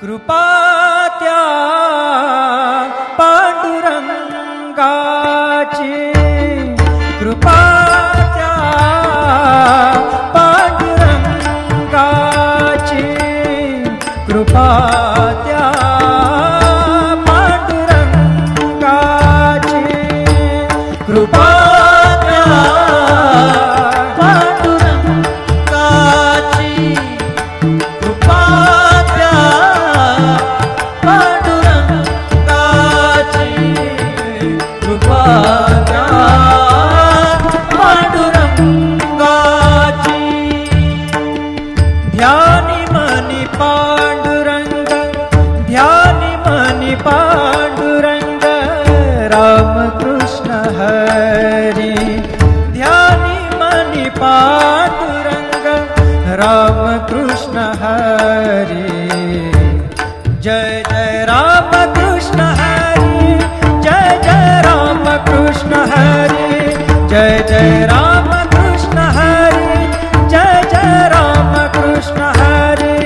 कृपा त्या पांडुरंगाची, कृपा त्या पांडुरंगाची, कृपा त्या पांडुरंगाची, कृपा त्या पांडुरंगाची, कृपा त्या पांडुरंगाची, कृपा त्या पांडुरंगाची. ध्यानी मनी पांडुरंग, ध्यानी मनी पांडुरंग, रामकृष्ण हरी. ध्यानी मनी पांडुरंग, रामकृष्ण हरी. जय जय रामकृष्ण हरी, जय जय रामकृष्ण हरी, जय जय रामकृष्ण हरी, जय जय रामकृष्ण हरी.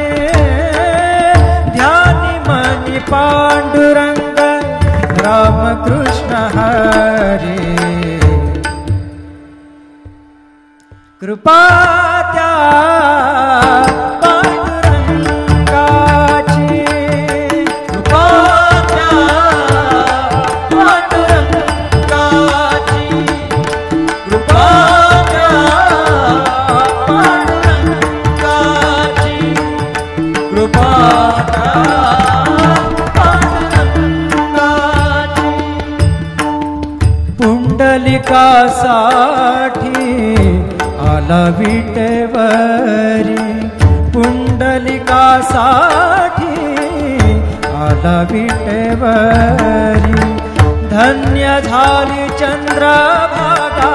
ध्यानी मनी पांडुरंग, रामकृष्ण हरी. कृपा त्या पांडुरंगाची, कृपा त्या पांडुरंगाची, कृपा त्या पांडुरंगाची, कृपा त्या पांडुरंगाची. पुंडलिकासाठी आला विटेवरी, पुंडलिकासाठी आला विटेवरी. धन्य झाली चंद्रभागा,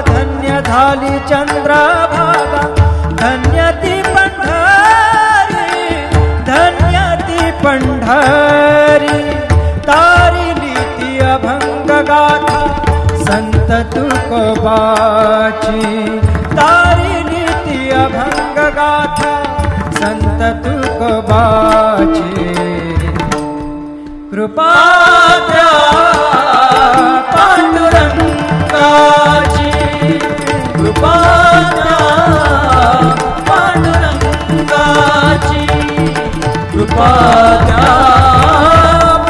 धन्य झाली चंद्रभागा, धन्य ती पंढरी, धन्य ती पंढरी. तारिली ती अभंग गाथा संत तुकोबाची, तारिली ती अभंग गाथा संत तुकोबाची. कृपा त्या पांडुरंगाची, कृपा त्या पांडुरंगाची, कृपा त्या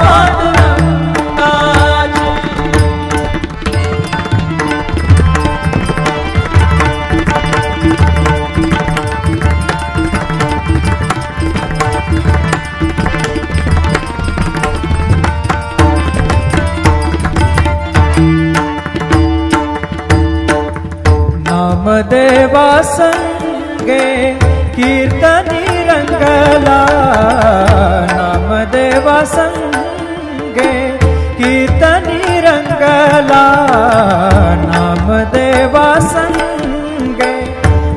पांडुरंगाची. नामदेवा संगे कीर्तनी रंगला, नामदेवा संगे कीर्तनी रंगला, नामदेवा संगे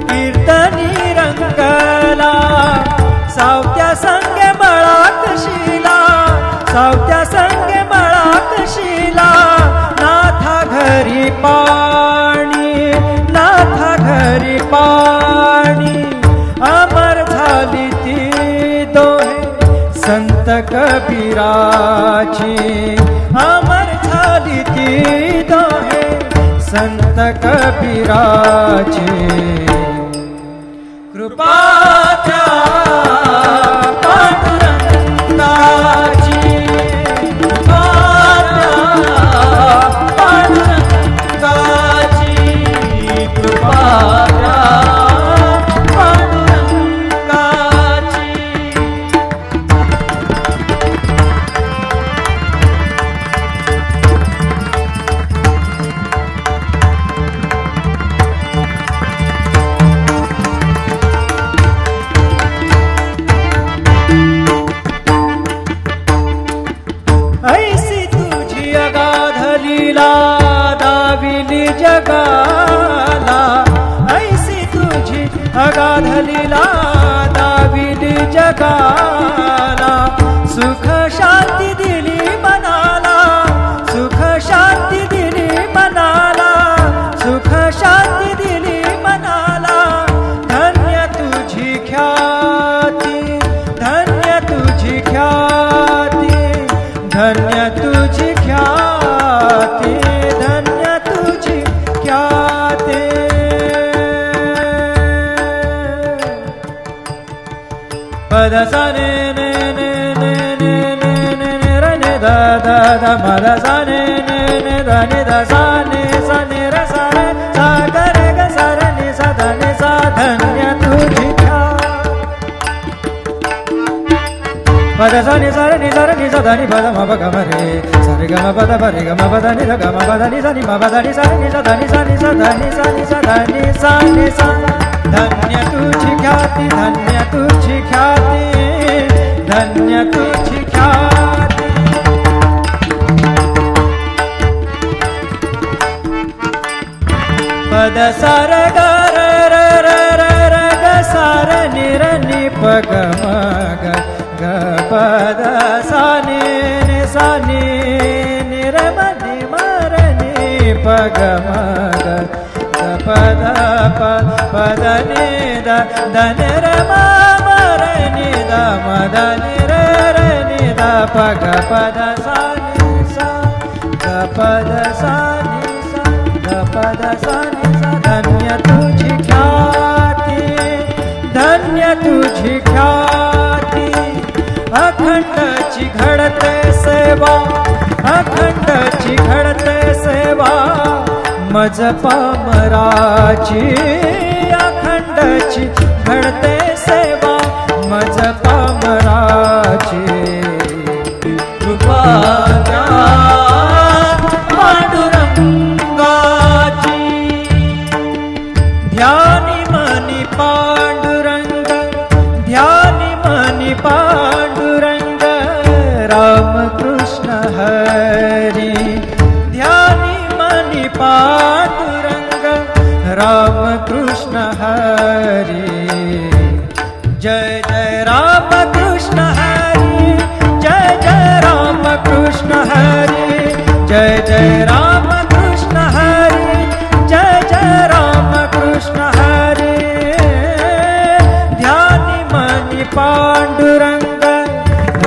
कीर्तनी रंगला. सावत्या संगे मळात शिला, सावत्या संगे मळात शिला. नाथा घरी पाणी, नाथा घरी पाणी. अमर झाली ती दोहे संत कबीराची, अमर झाली ती दोहे संत कबीराची. कृपा त्या पांडुरंगाची, कृपा त्या पांडुरंगाची, कृपा त्या पांडुरंगाची. ऐसी तुझी अगाध लीला दाविली जगाला, ऐसी तुझी अगाध लीला दाविली जगाला. सुख शांती दिली मनाला, सुख शांती दिली मनाला, सुख शांती दिली मनाला. धन्य तुझी ख्याती, पद सा ने ने ने ने ने ने ने ने र ने दा दा दा म दा सा ने ने ने दा ने दा सा ने र सा रे सा ग रे ग सा रे नि सा धा नि सा धन्य तुझी पद सा नि सा रे नि सा धा नि पद म प ग म रे सा रे ग म पद प रे ग म पद नि ध ग म पद नि सा नि म पद नि सा नि सा धा नि सा नि सा धा नि सा नि सा धा नि सा नि सा धन्य तुझी ख्याति धन्य तुझी ख्याति धन्य तुझी ख्याति पद सा र ग र र र र र ग सा र नि र नि प ग म ग ग पद सा नि नि सा नि नि र म नि म र नि प ग म ग ग पद प पद नि द द नि र म म र नि द म द नि र र नि द प ग पद सा नि सा ग पद सा नि सा ग पद सा नि सा धन्य तुझी ख्याति धन्य तुझी ख्याति अखंडची घडते सेवा अखंडची घडते सेवा मज पामराची अखंडची घडते सेवा मज पामराची कृपा द्या पांडुरंगाची ध्यानी मनी पांडुरंग ध्यानी मनी पांडुरंग राम कृष्ण हरी ध्यानी मनी पांडुरंग राम कृष्ण हरी जय जय राम कृष्ण हरी जय जय राम कृष्ण हरी जय जय राम कृष्ण हरी जय जय राम कृष्ण हरी ध्यानी मनी पांडुरंग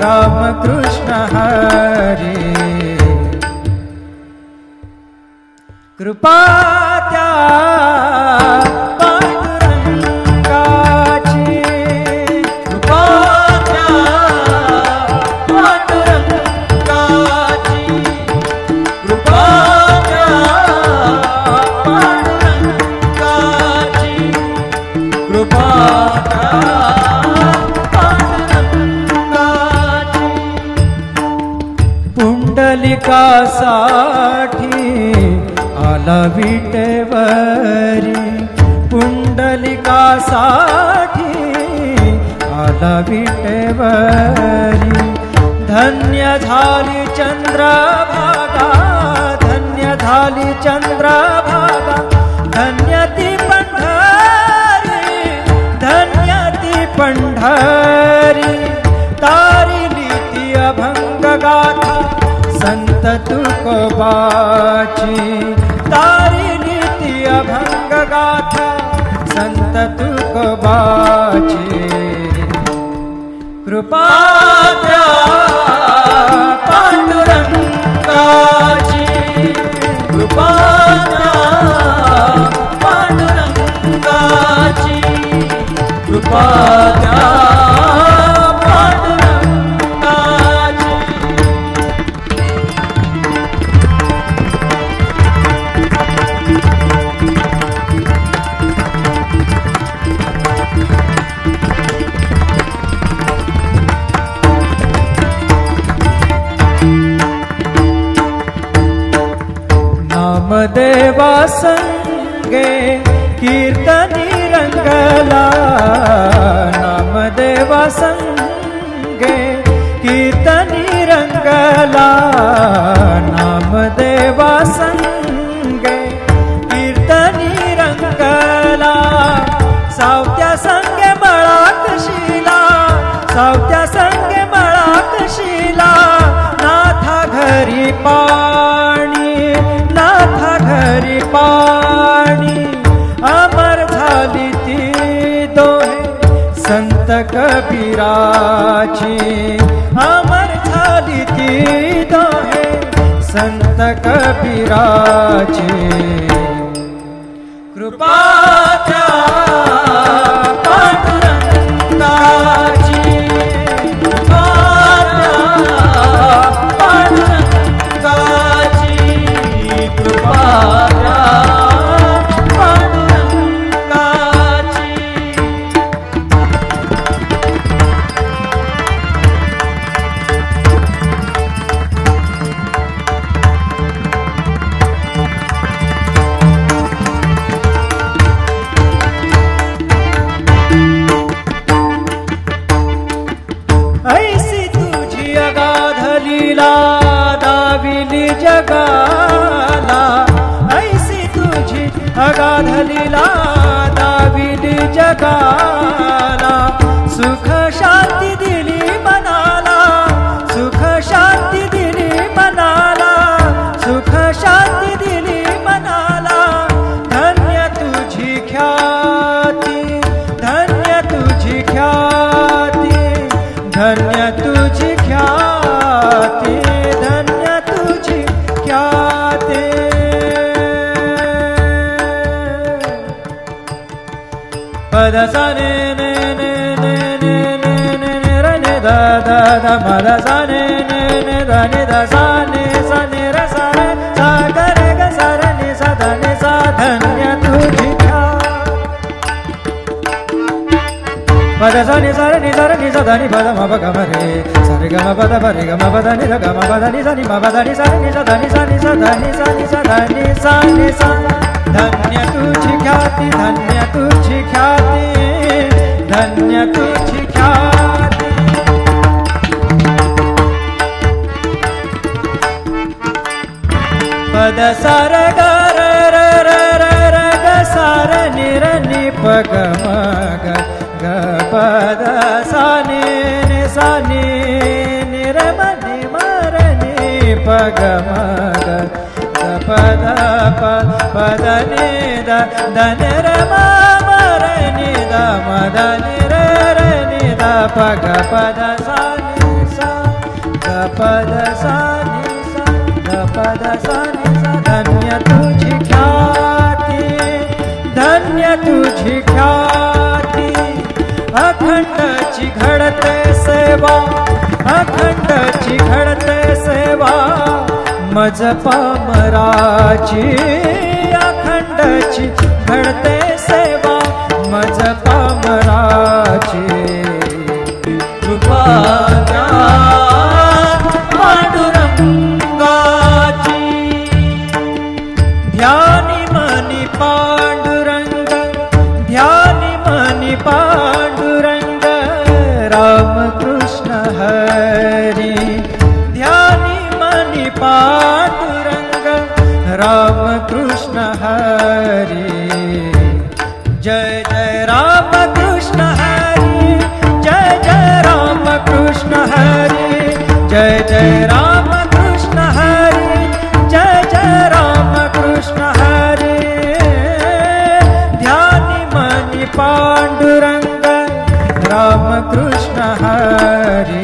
राम कृष्ण हरी कृपा त्या पांडुरंगाची कृपा त्या पांडुरंगाची कृपा त्या पांडुरंगाची कृपा त्या पांडुरंगाची पुंडलिकासाठी आला विटेवरी पुंडलिकासाठी आला विटेवरी धन्य झाली चंद्रभागा धन्य झाली चंद्रभागा धन्य ती पंढरी धन्य ती पंढरी तारिली ती अभंग गाथा संत तुकोबाची तारिली ती अभंग गाथा संत तुकोबाची कृपा द्या पांडुरंगाची कृपा द्या पांडुरंगाची कृपा द्या नामदेवा संगे कीर्तनी रंगला नामदेवा संगे कीर्तनी रंगला नामदेवा संगे कीर्तनी रंगला सावत्या संगे मळात शिला सावत्या संगे मळात शिला नाथा घरी पाणी नाथा घरी पाणी अमर झाली ती दोहे संत कबीराची अमर झाली ती दोहे संत कबीराची कृपा त्या पांडुरंगाची जगाला ऐसी तुझी अगाध लीला दाविली जगाला सुख शांती दिली मनाला सुख शांती दिली मनाला सुख शांती दिली मनाला धन्य तुझी ख्याती धन्य तुझी ख्याती धन्य तुझी ख्याती धन्य तुझी ख्याती पद सा ने ने ने ने ने ने ने ने र ने दा दा दा पद सा ने ने ने दा ने दा सा ने र सा रे सा ग रे ग सा र ने सा धा ने सा धन्य तुझी पद सा नि सा र नि सा धा नि पद म प ग म रे सा रे ग म प द प रे ग म प द नि ध ग म प द नि सा नि म प द नि सा नि सा धा नि सा नि सा धा नि सा नि सा धा नि सा नि सा धन्य तुझी ख्याती धन्य तुझी ख्याती धन्य तुझी ख्याती पद सा र ग र र र र र ग सा र नि र नि प ग म ग ग प द सा नि नि सा नि नि र म नि म र नि प ग म ग ग प द प द नि द द नि र म म र नि द म द नि र र नि द प ग प द सा नि सा ग प द सा नि सा ग प द सा नि सा धन्य तुझी ख्याती धन्य तुझी ख्याती अखंडची घडते सेवा अखंडची घडते सेवा मज पामराची अखंडची घडते सेवा मज पामराची कृपा द्या पांडुरंगाची ध्यानी मनी पांडुरंग ध्यानी मनी पांडुरंग रामकृष्ण हरी ध्यानी मनी पांडुरंग रामकृष्ण हरी जय जय रामकृष्ण हरी जय जय रामकृष्ण हरी जय जय रामकृष्ण हरी जय जय रामकृष्ण हरी ध्यानी मनी पांडुरंग रामकृष्ण हरी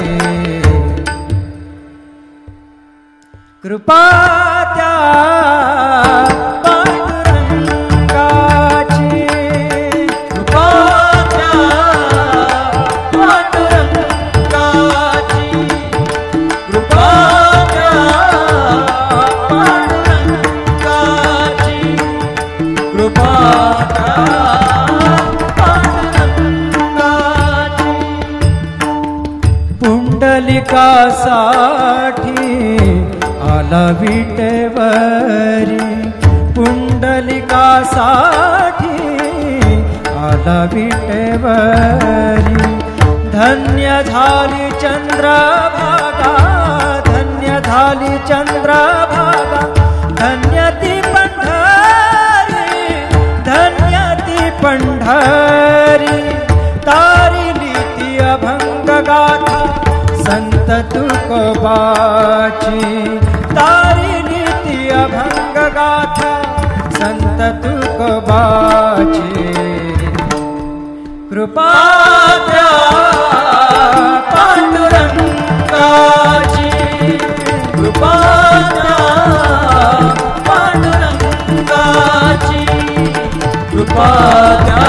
कृपा त्या पांडुरंगाची कृपा त्या पांडुरंगाची कृपा त्या पांडुरंगाची कृपा त्या पांडुरंगाची पुंडलिकासाठी आला विटेवरी पुंडलिकासाठी आला विटेवरी धन्य झाली चंद्रभागा धन्य झाली चंद्रभागा धन्य ती पंढरी धन्य ती पंढरी तारिली ती अभंग गाथा संत तुकोबाची तारिली ती अभंग गाथा संत तुकोबाची कृपा द्या पांडुरंगाची कृपा द्या पांडुरंगाची कृपा द्या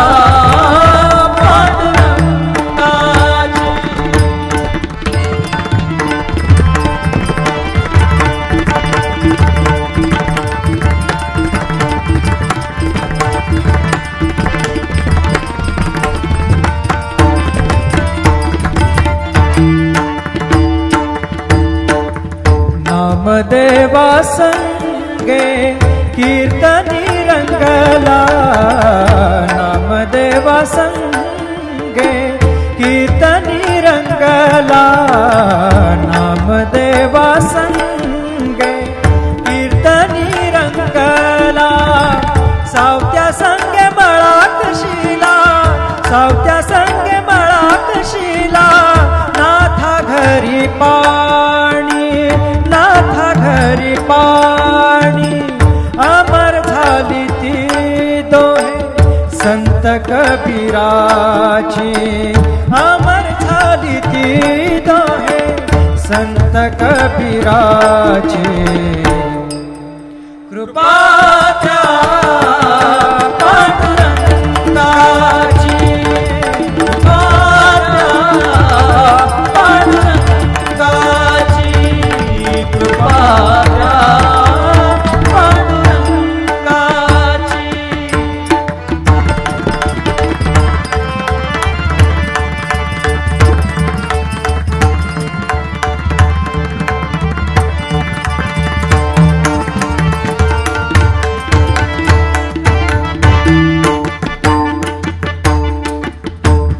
नामदेवा संगे कीर्तनी रंगला नामदेवा संगे कीर्तनी रंगला नामदेवा संगे कबीराची अमर झाली ती दोहे संत कबीराची कृपा त्या पांडुरंगाची कृपा त्या पांडुरंगाची कृपा त्या पांडुरंगाची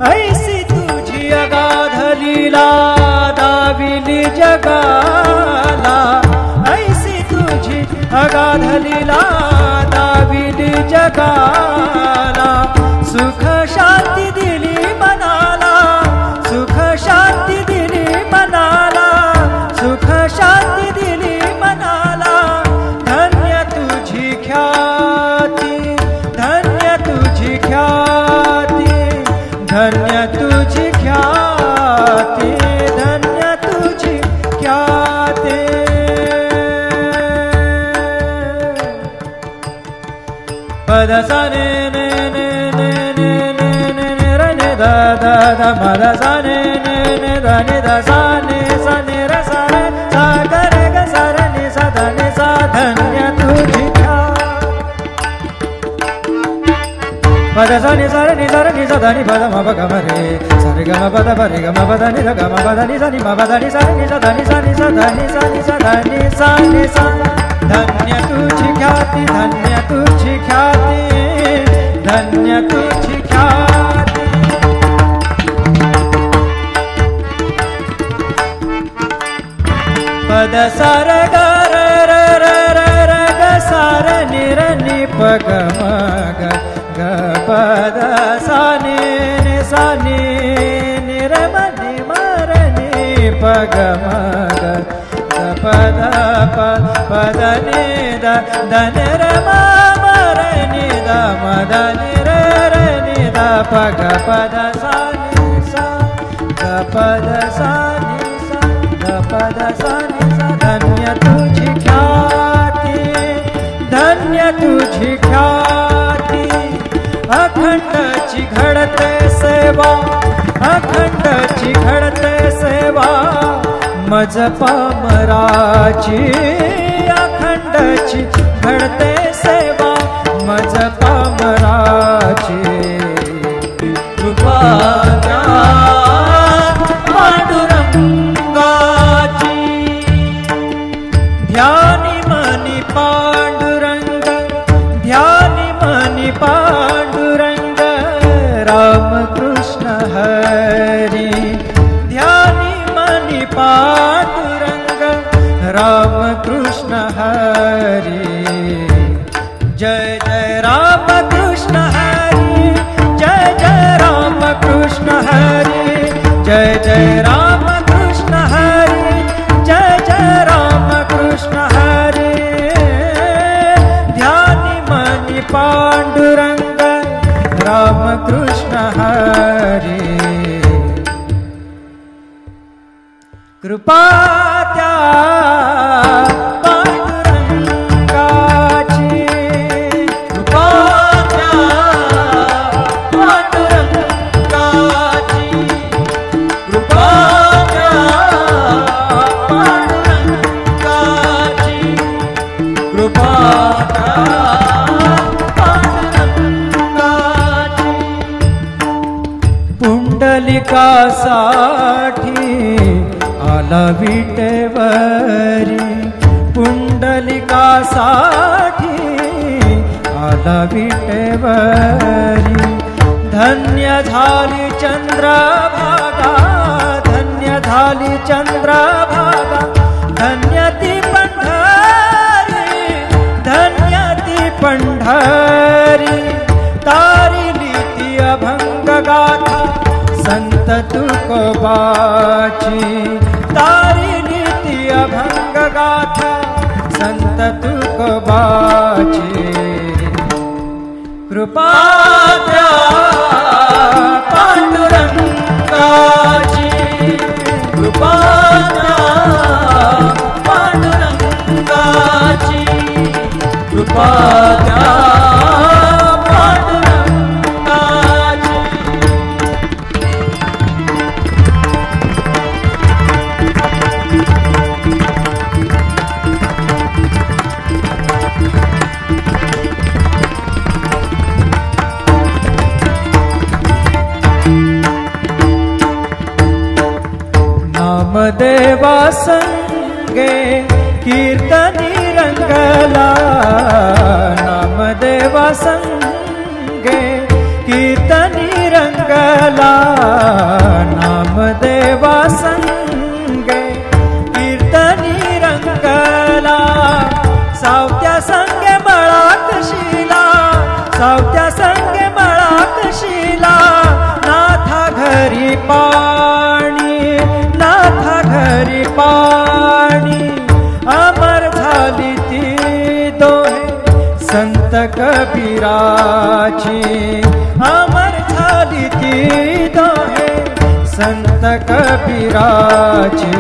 ऐसी तुझी अगाध लीला दाविली जगाला ऐसी तुझी अगाध लीला दाविली जगाला सुख शांती दिली मनाला सुख शांती दिली मनाला सुख शांती दिली मनाला धन्य तुझी ख्याती धन्य तुझी ख्याती धन्य तुझी ख्याती धन्य तुझी ख्याती पद सा ने ने ने ने ने ने ने ने र ने दा दा दा म द सा ने ने ने दा ने दा सा ने र सा रे सा ग रे ग सा र ने सा ध ने सा धन्य तुझी पद सा नि सा नि सा नि सा ध नि पद म प ग म रे सा रे ग म प द प रे ग म प द नि ध ग म प द नि सा नि म प द नि सा नि सा ध नि सा नि सा ध नि सा नि सा ध नि सा नि सा धन्य तुझी ख्याती धन्य तुझी ख्याती धन्य तुझी ख्याती पद सा र ग र र र र र ग सा र नि र नि प ग म ग ग प द सा नि सा नि र म नि म र नि प ग म ग ग प द प द नि द द नि र म म र नि द म द नि र र नि द प ग प द सा नि सा ग प द सा नि सा ग प द सा नि सा धन्य तुझी ख्याती धन्य तुझी ख्याती अखंडची घडते सेवा अखंडची घडते सेवा मज पामराची अखंडची घडते सेवा मज पामराची कृपा त्या पांडुरंगाची ध्यानी मनी पांडुरंग ध्यानी मनी पांडुरंग राम कृष्ण हरी ध्यानी मनी पांडुरंग राम कृष्ण हरी जय जय राम कृष्ण हरी जय जय राम कृष्ण हरी जय जय राम कृष्ण हरी जय जय राम कृष्ण हरी ध्यानी मनी पांडुरंग राम कृष्ण हरी कृपा त्या पांडुरंगाची कृपा त्या पांडुरंगाची कृपा त्या पांडुरंगाची कृपा त्या पांडुरंगाची पुंडलिकासाठी आला विटेवरी पुंडलिकासाठी आला विटेवरी धन्य झाली चंद्रभागा धन्य झाली चंद्रभागा धन्य ती पंढरी धन्य ती पंढरी तारिली ती अभंग गाथा संत तुकोबाची तारिली ती अभंग गाथा संत तुकोबाची कृपा त्या नामदेवा संगे कीर्तनी रंगला, नामदेवा संगे कीर्तनी रंगला, नामदेवा संगे कीर्तनी रंगला. सावत्या संगे मळाकशीला, सावत्या संगे मळाकशीला, नाथा घरी पाणी, नाथा घरी पाणी. अमर झाली ती दोहे संत कबीराची, अमर झाली ती दोहे संत कबीराची.